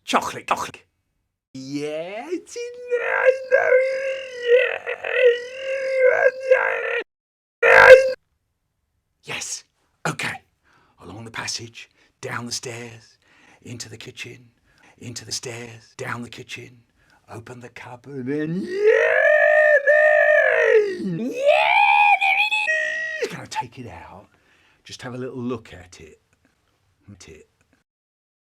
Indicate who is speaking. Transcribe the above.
Speaker 1: Chocolate. Yeah, it's in there. I know it. Yeah. Yes. Okay. Along the passage, down the stairs, into the kitchen, into the stairs, down the kitchen, open the cupboard, and yeah, there it is. Gonna take it out. Just have a little look at it.